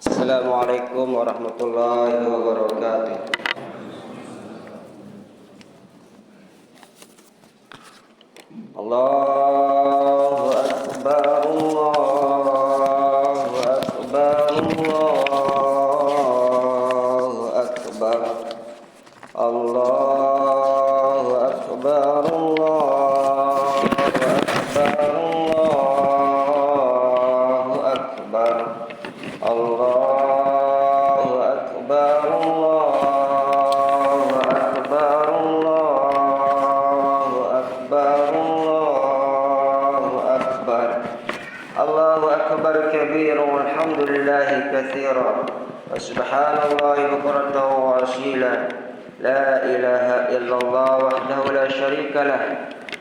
Assalamualaikum warahmatullahi wabarakatuh. Allahu Akbar, Allahu Akbar, Allahu Akbar, Allahu Akbar, Allahu Akbar, Allahu Akbar, Allahu Akbar, Allahu Akbar, Allahu Akbar, Allahu Akbar, Allahu Akbar kabira walhamdulillahi katsira wa subhanallahi bukratan wa asila. La ilaha illallah wahdahu la syarika lah.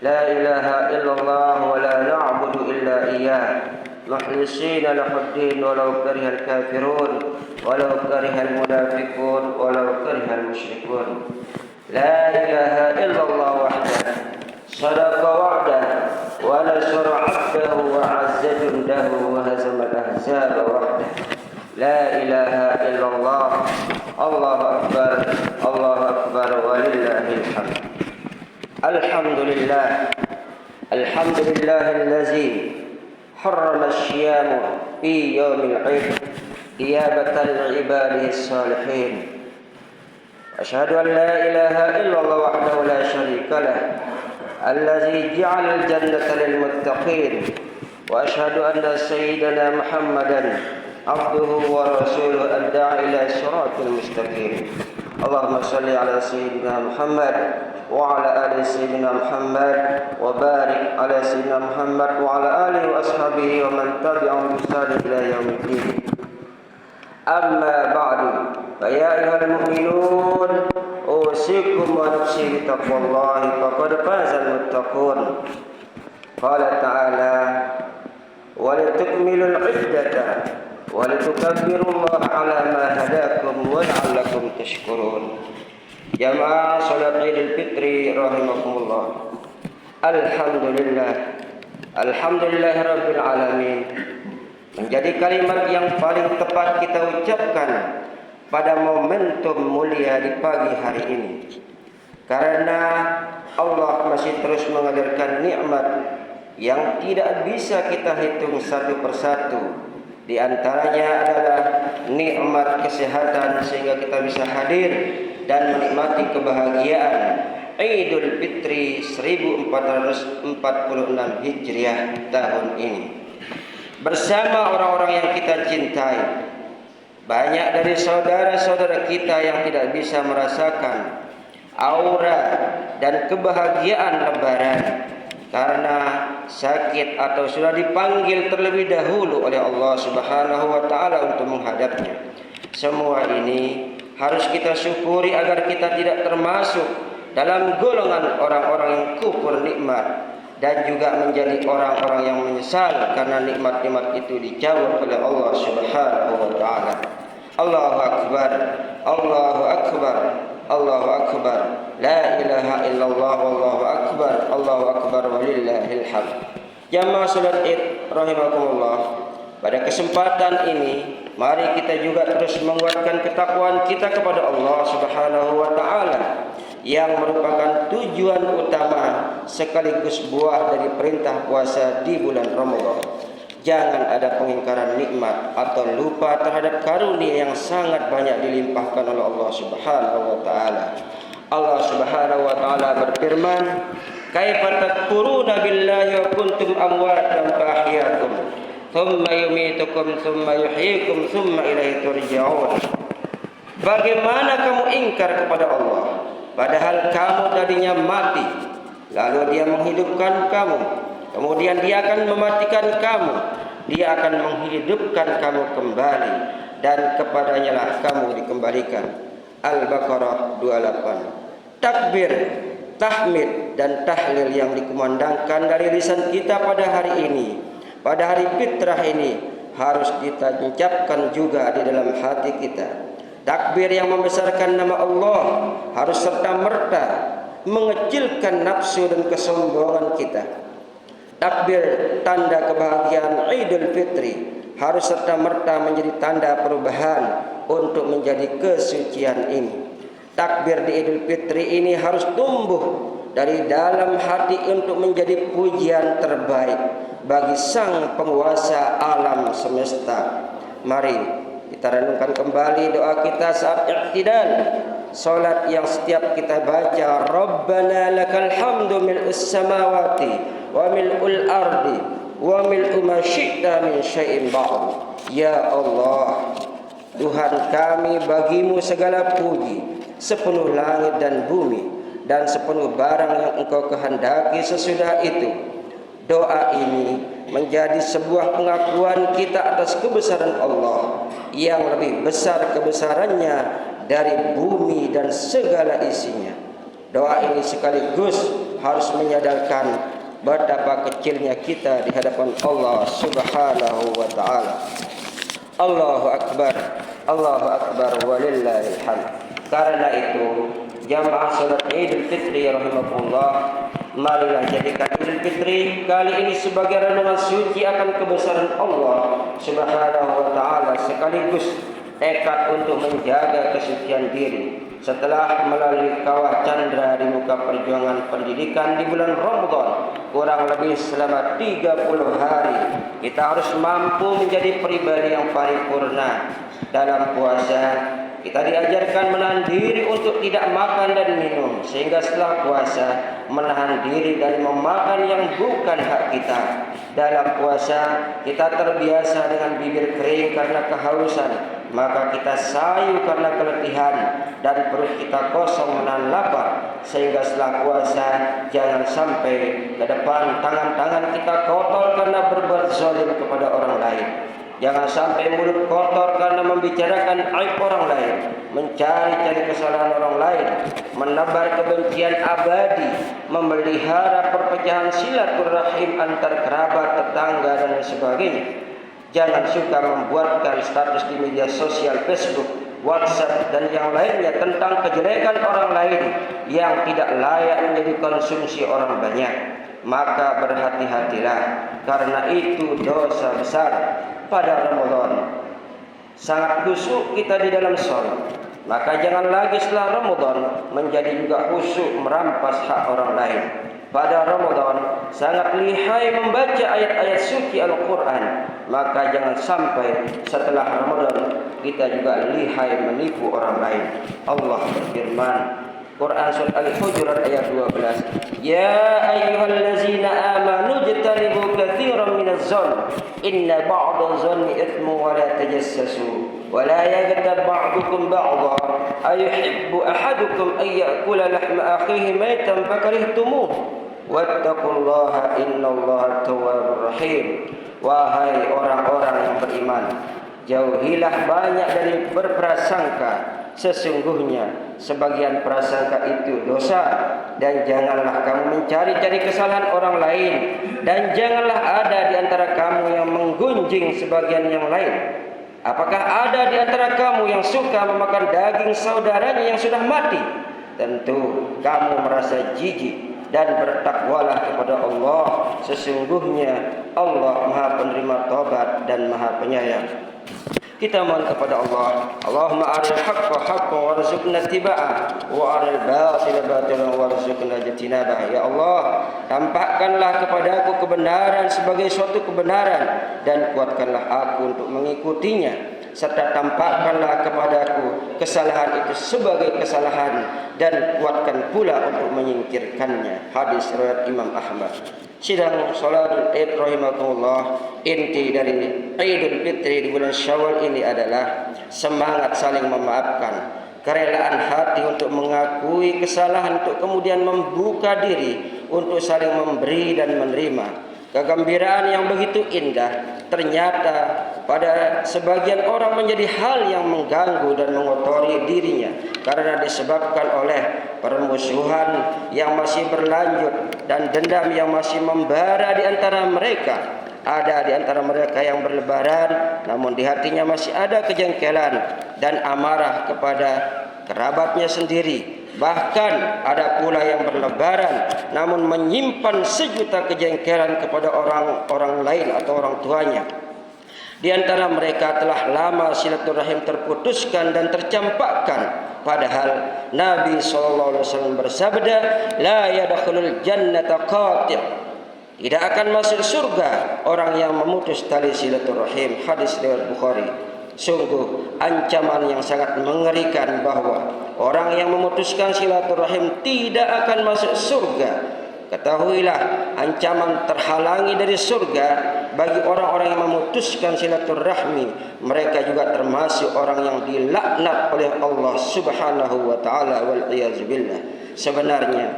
La ilaha illallah wa la na'budu illa iyyah. مخلصين له الدين ولو كره الكافرون ولو كره المنافقون ولو كره المشركون. لا إله إلا الله وحده صدق وعده ونصر عبده وعز جنده وهزم الأحزاب وحده. لا إله إلا الله. الله أكبر، الله أكبر ولله الحمد. الحمد لله، الحمد لله الذي حرم الصيام في يوم العيد إيابة لعباده الصالحين. أشهد أن لا إله إلا الله وحده لا شريك له الذي جعل الجنة للمتقين. وأشهد أن سيدنا محمدا عبده ورسوله الداعي إلى صراط المستقيم. اللهم صل على سيدنا محمد وعلى آل سيدنا محمد وبارك على سيدنا محمد وعلى آله وأصحابه ومن تبعهم بإحسان إلى يوم الدين. أما بعد فيا أيها المؤمنون أوصيكم ونفسي بتقوى الله فقد فاز المتقون. قال تعالى ولتكملوا العدة ولتكبروا الله على ما هداكم ولعلكم تشكرون. Jamaah salat Idul Fitri rahimakumullah. Alhamdulillah, alhamdulillahirabbil alamin menjadi kalimat yang paling tepat kita ucapkan pada momentum mulia di pagi hari ini, karena Allah masih terus mengajarkan nikmat yang tidak bisa kita hitung satu persatu. Di antaranya adalah nikmat kesehatan sehingga kita bisa hadir dan menikmati kebahagiaan Idul Fitri 1446 Hijriah tahun ini bersama orang-orang yang kita cintai. Banyak dari saudara-saudara kita yang tidak bisa merasakan aura dan kebahagiaan Lebaran karena sakit atau sudah dipanggil terlebih dahulu oleh Allah Subhanahu wa taala untuk menghadapnya. Semua ini harus kita syukuri agar kita tidak termasuk dalam golongan orang-orang yang kufur nikmat dan juga menjadi orang-orang yang menyesal karena nikmat-nikmat itu dicabut oleh Allah Subhanahu wa taala. Allahu akbar, Allahu akbar, Allahu akbar. La ilaha illallah wallahu akbar, Allahu akbar walillahil hamd. Jamaah salat Id rahimakumullah. Pada kesempatan ini mari kita juga terus menguatkan ketakwaan kita kepada Allah Subhanahu wa taala yang merupakan tujuan utama sekaligus buah dari perintah puasa di bulan Ramadan. Jangan ada pengingkaran nikmat atau lupa terhadap karunia yang sangat banyak dilimpahkan oleh Allah Subhanahu wa taala. Allah Subhanahu wa taala berfirman, "Kaifa takfuruna billahi wa kuntum amwatan fa ahyaakum, thumma yumitukum, thumma yuhyikum, thumma ilaihi turja'un." Bagaimana kamu ingkar kepada Allah padahal kamu tadinya mati, lalu Dia menghidupkan kamu, kemudian Dia akan mematikan kamu, Dia akan menghidupkan kamu kembali, dan kepadanya lah kamu dikembalikan. Al-Baqarah 28. Takbir, tahmid, dan tahlil yang dikumandangkan dari lisan kita pada hari ini, pada hari fitrah ini, harus kita ucapkan juga di dalam hati kita. Takbir yang membesarkan nama Allah harus serta-merta mengecilkan nafsu dan kesombongan kita. Takbir tanda kebahagiaan Idul Fitri harus serta-merta menjadi tanda perubahan untuk menjadi kesucian ini. Takbir di Idul Fitri ini harus tumbuh dari dalam hati untuk menjadi pujian terbaik bagi Sang Penguasa alam semesta. Mari kita renungkan kembali doa kita saat i'tidal, salat yang setiap kita baca, Rabbana lakal hamdu mil'us samawati wa mil'ul ardi wa mil'u ma syi'ta min syai'in ba'd. Ya Allah, Tuhan kami, bagimu segala puji sepenuh langit dan bumi dan sepenuh barang yang Engkau kehendaki sesudah itu. Doa ini menjadi sebuah pengakuan kita atas kebesaran Allah yang lebih besar kebesarannya dari bumi dan segala isinya. Doa ini sekaligus harus menyadarkan betapa kecilnya kita di hadapan Allah Subhanahu wa taala. Allahu akbar, Allahu akbar walillahil hamd. Karena itu, jamaah salat Idul Fitri rahimakumullah, marilah jadikan Idul Fitri kali ini sebagai renungan suci akan kebesaran Allah Subhanahu wa taala, sekaligus tekad untuk menjaga kesucian diri setelah melalui kawah candra di muka perjuangan pendidikan di bulan Ramadan kurang lebih selama 30 hari. Kita harus mampu menjadi pribadi yang paripurna. Dalam puasa kita diajarkan menahan diri untuk tidak makan dan minum, sehingga setelah puasa menahan diri dari memakan yang bukan hak kita. Dalam puasa kita terbiasa dengan bibir kering karena kehausan, maka kita sayu karena keletihan, dan perut kita kosong menahan lapar, sehingga setelah puasa jangan sampai ke depan tangan-tangan kita kotor karena berbuat zalim kepada orang lain. Jangan sampai mulut kotor karena membicarakan aib orang lain, mencari-cari kesalahan orang lain, menebar kebencian abadi, memelihara perpecahan silaturahim antar kerabat, tetangga, dan sebagainya. Jangan suka membuatkan status di media sosial, Facebook, WhatsApp, dan yang lainnya tentang kejelekan orang lain yang tidak layak menjadi konsumsi orang banyak. Maka berhati-hatilah, karena itu dosa besar. Pada Ramadan sangat khusyuk kita di dalam sholat, maka jangan lagi setelah Ramadan menjadi juga khusyuk merampas hak orang lain. Pada Ramadan sangat lihai membaca ayat-ayat suci Al-Quran, maka jangan sampai setelah Ramadan kita juga lihai menipu orang lain. Allah berfirman, Quran surat Al-Hujurat ayat 12, Ya ayyuhallazina amanu jtanibu katsiran minaz-zann inna ba'daz-zanni itsmun wa la tajassasu wa la yaghtab ba'dukum ba'dha ayuhibbu ahadukum ay ya'kula lahma akhihi maytan fakarihtumuh wattaqullaha innallaha tawwabur rahim. Wahai orang-orang yang beriman, jauhilah banyak dari berprasangka, sesungguhnya sebagian prasangka itu dosa, dan janganlah kamu mencari-cari kesalahan orang lain, dan janganlah ada di antara kamu yang menggunjing sebagian yang lain. Apakah ada di antara kamu yang suka memakan daging saudaranya yang sudah mati? Tentu kamu merasa jijik, dan bertakwalah kepada Allah, sesungguhnya Allah Maha Penerima Taubat dan Maha Penyayang. Kita mohon kepada Allah, Allahumma aril haqqa haqqan warzuqna ittiba'ah wa aril batila batilan warzuqna ijtinabah. Ya Allah, tampakkanlah kepadaku kebenaran sebagai suatu kebenaran, dan kuatkanlah aku untuk mengikutinya, serta tampakkanlah kepadaku kesalahan itu sebagai kesalahan, dan kuatkan pula untuk menyingkirkannya. Hadis riwayat Imam Ahmad. Sidang salat Id rahimakumullah, inti dari Idul Fitri di bulan Syawal ini adalah semangat saling memaafkan, kerelaan hati untuk mengakui kesalahan, untuk kemudian membuka diri untuk saling memberi dan menerima. Kegembiraan yang begitu indah ternyata pada sebagian orang menjadi hal yang mengganggu dan mengotori dirinya, karena disebabkan oleh permusuhan yang masih berlanjut dan dendam yang masih membara di antara mereka. Ada di antara mereka yang berlebaran, namun di hatinya masih ada kejengkelan dan amarah kepada kerabatnya sendiri. Bahkan ada pula yang berlebaran namun menyimpan sejuta kejengkelan kepada orang lain atau orang tuanya. Di antara mereka telah lama silaturahim terputuskan dan tercampakkan. Padahal Nabi SAW bersabda, la yadkhulul jannata qati'. Tidak akan masuk surga orang yang memutus tali silaturahim. Hadis riwayat Bukhari. Sungguh ancaman yang sangat mengerikan bahwa orang yang memutuskan silaturahim tidak akan masuk surga. Ketahuilah, ancaman terhalangi dari surga bagi orang-orang yang memutuskan silaturahmi. Mereka juga termasuk orang yang dilaknat oleh Allah Subhanahu wa taala wal iyaz billah. Sebenarnya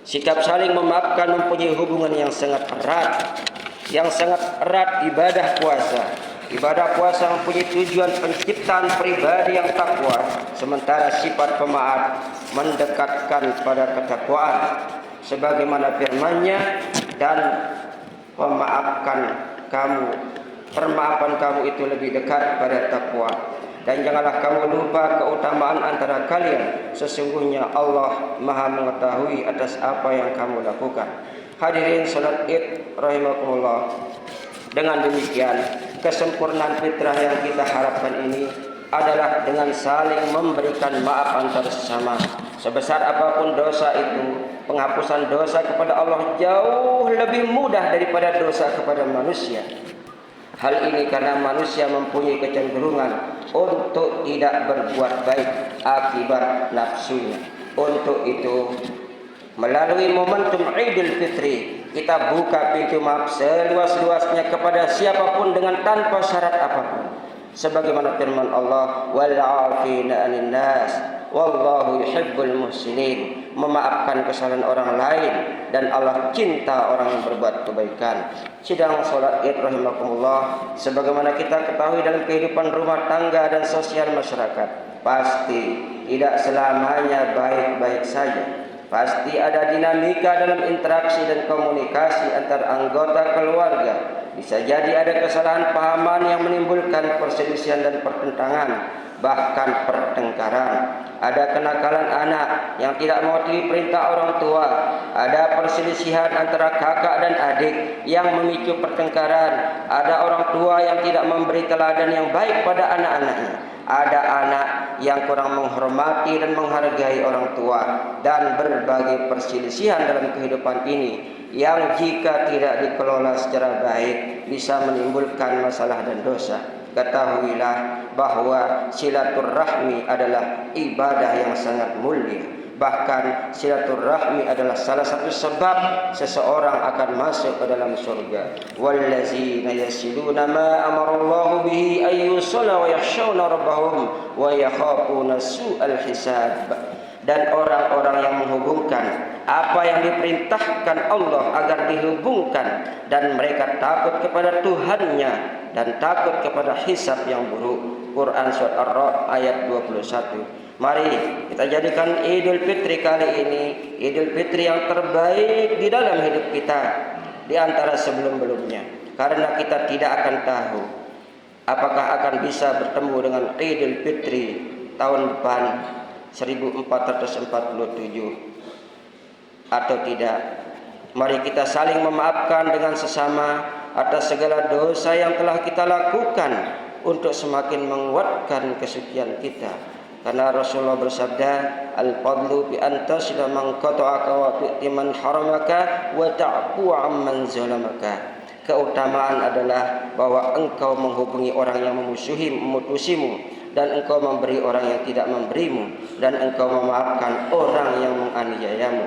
sikap saling memaafkan mempunyai hubungan yang sangat erat. Yang sangat erat ibadah puasa. Ibadah puasa mempunyai tujuan penciptaan pribadi yang takwa, sementara sifat pemaaf mendekatkan pada ketakwaan. Sebagaimana firman-Nya, dan permaafan kamu itu lebih dekat pada takwa. Dan janganlah kamu lupa keutamaan antara kalian. Sesungguhnya Allah Maha mengetahui atas apa yang kamu lakukan. Hadirin salat Id rahimakumullah. Dengan demikian, kesempurnaan fitrah yang kita harapkan ini adalah dengan saling memberikan maaf antar sesama. Sebesar apapun dosa itu, penghapusan dosa kepada Allah jauh lebih mudah daripada dosa kepada manusia. Hal ini karena manusia mempunyai kecenderungan untuk tidak berbuat baik akibat nafsunya. Untuk itu, melalui momentum Idul Fitri, kita buka pintu maaf seluas-luasnya kepada siapapun dengan tanpa syarat apapun. Sebagaimana firman Allah, wal 'afina 'anil nas wallahu yuhibbul muhsinin. Memaafkan kesalahan orang lain dan Allah cinta orang yang berbuat kebaikan. Sidang salat Id rahimakumullah, sebagaimana kita ketahui dalam kehidupan rumah tangga dan sosial masyarakat, pasti tidak selamanya baik-baik saja. Pasti ada dinamika dalam interaksi dan komunikasi antar anggota keluarga. Bisa jadi ada kesalahan pahaman yang menimbulkan perselisihan dan pertentangan, bahkan pertengkaran. Ada kenakalan anak yang tidak mematuhi perintah orang tua. Ada perselisihan antara kakak dan adik yang memicu pertengkaran. Ada orang tua yang tidak memberi teladan yang baik pada anak-anaknya. Ada anak yang kurang menghormati dan menghargai orang tua, dan berbagai perselisihan dalam kehidupan ini yang jika tidak dikelola secara baik bisa menimbulkan masalah dan dosa. Ketahuilah bahwa silaturahmi adalah ibadah yang sangat mulia. Bahkan silaturahmi adalah salah satu sebab seseorang akan masuk ke dalam surga. Wallazina yasiluna ma amarallahu bihi ayyusalla wa yakhshawna rabbahum wa yakhafuna su'al hisab. Dan orang-orang yang menghubungkan apa yang diperintahkan Allah agar dihubungkan, dan mereka takut kepada Tuhannya dan takut kepada hisab yang buruk. Quran surat Ar-Ra'd ayat 21. Mari kita jadikan Idul Fitri kali ini Idul Fitri yang terbaik di dalam hidup kita di antara sebelum-belumnya. Karena kita tidak akan tahu apakah akan bisa bertemu dengan Idul Fitri tahun depan 1447 atau tidak. Mari kita saling memaafkan dengan sesama atas segala dosa yang telah kita lakukan untuk semakin menguatkan kesucian kita. Karena Rasulullah bersabda, al-fadlu bi antasila man qata'aka wa tu'ti man haramaka wa ta'fu amman zalamaka. Keutamaan adalah bahwa engkau menghubungi orang yang memutusimu, dan engkau memberi orang yang tidak memberimu, dan engkau memaafkan orang yang menganiayamu.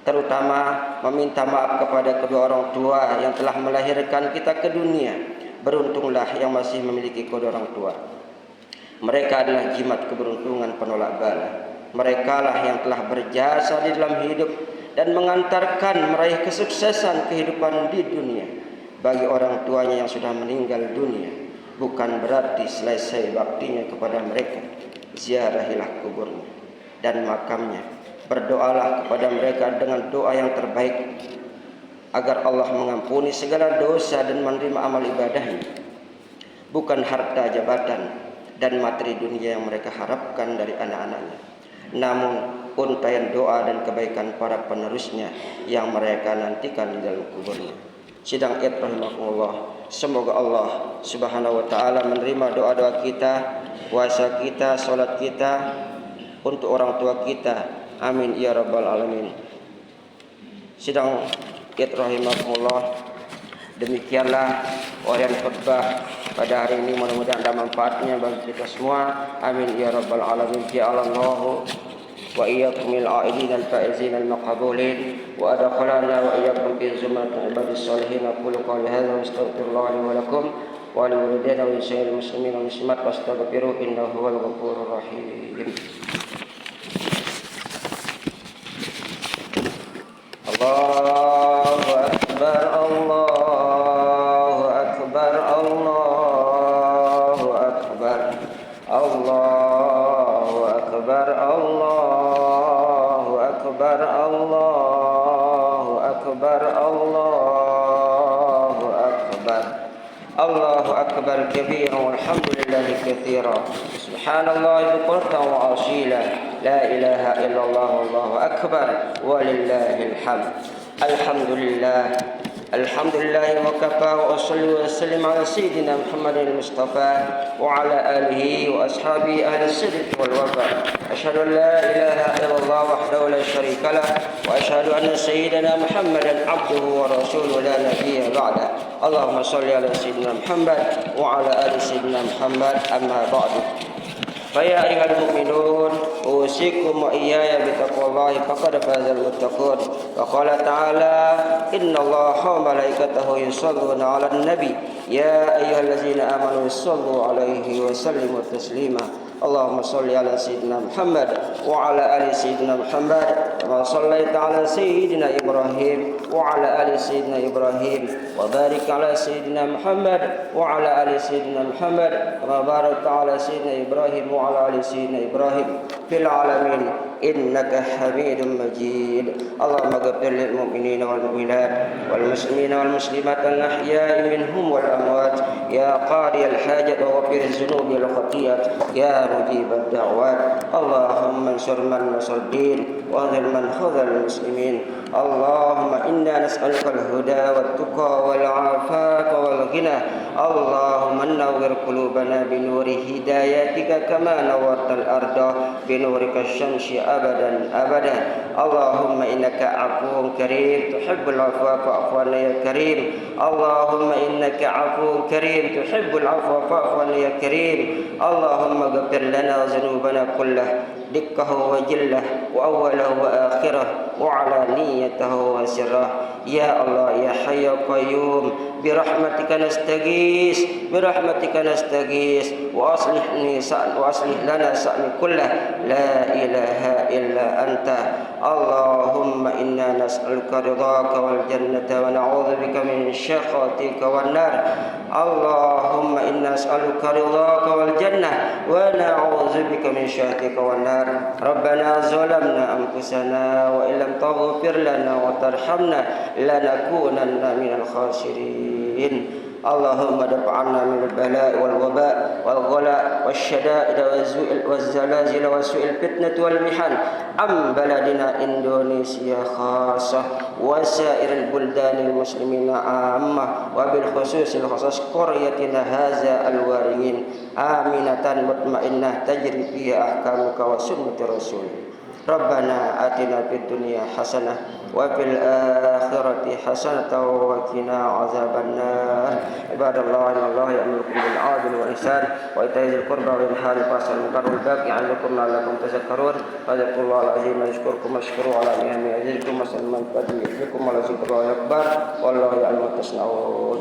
Terutama meminta maaf kepada kedua orang tua yang telah melahirkan kita ke dunia. Beruntunglah yang masih memiliki kedua orang tua. Mereka adalah jimat keberuntungan penolak bala. Merekalah yang telah berjasa di dalam hidup dan mengantarkan meraih kesuksesan kehidupan di dunia. Bagi orang tuanya yang sudah meninggal dunia, bukan berarti selesai baktinya kepada mereka. Ziarahilah kuburnya dan makamnya. Berdoalah kepada mereka dengan doa yang terbaik agar Allah mengampuni segala dosa dan menerima amal ibadahnya. Bukan harta jabatan dan materi dunia yang mereka harapkan dari anak-anaknya, namun untaian doa dan kebaikan para penerusnya yang mereka nantikan di dalam kuburnya. Sidang id rahimahullah, semoga Allah Subhanahu wa taala menerima doa-doa kita, puasa kita, salat kita untuk orang tua kita. Amin ya rabbal alamin. Sidang id rahimahullah, demikianlah orian khutbah pada hari ini, mudah-mudahan ada manfaatnya bagi kita semua. Amin ya rabbal alamin. Ja'alallahu wa iyyakum min al-a'idin al-faizin al-maqbulin wa adkhalana wa iyyakum fi zumratil ibadis shalihin. Aqulu qawli hadza wa astaghfirullah li wa lakum wa li walidayna wa lisa'il muslimin wal muslimat wastaghfiruhu innahu huwal ghafurur rahim. Allahu akbar, Allahu akbar, Allahu akbar, Allahu akbar, Allahu akbar, Allahu akbar, Allahu akbar, Allahu akbar kabiran walhamdulillahi katsiran, subhanallahi bukratan wa asila, la ilaha illallah wallahu akbar walillahil hamd. Alhamdulillah, alhamdulillah wa kafa wa sallu wa sallim ala sayyidina Muhammadin al-Mustafa wa ala alihi wa ashabihi ahli sidq wal wafa. Asyhadu an la ilaha illallah wahdahu la syarika lah wa asyhadu anna sayyidina Muhammadan abduhu wa rasuluhu la nabiyya ba'da. Allahumma salli ala sayyidina Muhammad wa ala ali sayyidina Muhammad, amma ba'du. فيا أيها المؤمنون أوصيكم وإياي بتقوى الله فقد فاز المتقون. وقال تعالى إن الله وملائكته يصلون على النبي يا أيها الذين آمنوا صلوا عليه وسلموا تسليما. اللهم صل على سيدنا محمد وعلى آل سيدنا محمد كما صليت على سيدنا إبراهيم وعلى آل سيدنا إبراهيم وبارك على سيدنا محمد وعلى آل سيدنا محمد كما باركت على سيدنا إبراهيم وعلى آل سيدنا إبراهيم في العالمين إنك حميد مجيد. اللهم اغفر للمؤمنين والمؤمنات والمسلمين والمسلمات الأحياء منهم والأموات يا قاضي الحاجة وغفر الذنوب والخطيئات يا مجيب الدعوات. اللهم انصر من نصر الدين واخذل من خذل المسلمين. اللهم إنا نسألك الهدى والتقى والعفاف والغنى. اللهم نور قلوبنا بنور هدايتك كما نورت الأرض بنورك الشمس أبدا أبدا. اللهم إنك عفو كريم تحب العفو فاعف عنا يا كريم. اللهم إنك عفو كريم تحب العفو فاعف عنا يا كريم. اللهم اغفر لنا ذنوبنا كله دقه وجله وأوله وآخره وعلانيته وسره. يا الله يا حي يا قيوم برحمتك نستغيث برحمتك نستغيث وأصلح لنا شأن كله لا إله إلا أنت. اللهم إنا نسألك رضاك والجنة ونعوذ بك من سخطك والنار. اللهم إنا نسألك رضاك والجنة ونعوذ بك من سخطك والنار. ربنا ظلمنا أنفسنا وإن لم تغفر لنا وترحمنا لنكونن من الخاسرين. اللهم دفع عنا من البلاء والوباء والغلاء والشدائد والزلازل وسوء الفتنة والمحن عن بلدنا إندونيسيا خاصة وسائر البلدان المسلمين عامة وبالخصوص قريتنا هذا الوارين آمنة مطمئنة تجري فيها أحكامك وسنة رسولك. ربنا آتنا في الدنيا حسنة وفي الآخرة حسنة وقنا عذاب النار. عباد الله إن الله يأمركم بالعدل والإحسان وإيتاء ذي القربى وينهى عن الفحشاء والمنكر والبغي يعظكم لعلكم تذكرون. فاذكروا الله العظيم يذكركم واشكروا على نعمه يزدكم وسلم من فضله يزدكم ولذكر الله أكبر والله يعلم ما تصنعون.